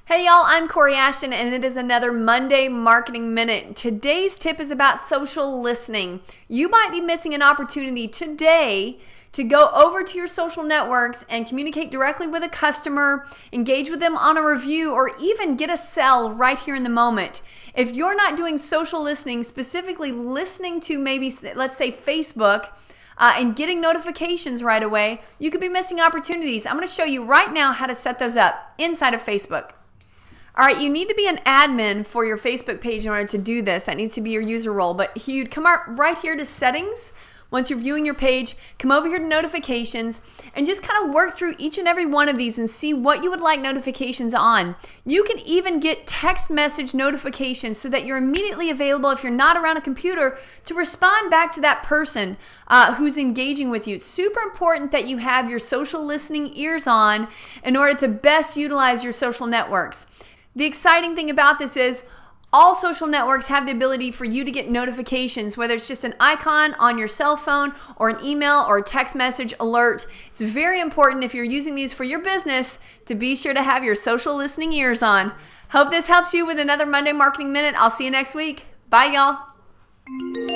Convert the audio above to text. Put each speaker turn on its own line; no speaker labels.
Hey y'all, I'm Kori Ashton and it is another Monday Marketing Minute. Today's tip is about social listening. You might be missing an opportunity today to go over to your social networks and communicate directly with a customer, engage with them on a review, or even get a sell right here in the moment. If you're not doing social listening, specifically listening to maybe, let's say, Facebook, and getting notifications right away, you could be missing opportunities. I'm going to show you right now how to set those up inside of Facebook. All right, you need to be an admin for your Facebook page in order to do this. That needs to be your user role. But you'd come out right here to settings. Once you're viewing your page, come over here to notifications and just kind of work through each and every one of these and see what you would like notifications on. You can even get text message notifications so that you're immediately available if you're not around a computer to respond back to that person who's engaging with you. It's super important that you have your social listening ears on in order to best utilize your social networks. The exciting thing about this is all social networks have the ability for you to get notifications, whether it's just an icon on your cell phone or an email or a text message alert. It's very important if you're using these for your business to be sure to have your social listening ears on. Hope this helps you with another Monday Marketing Minute. I'll see you next week. Bye, y'all.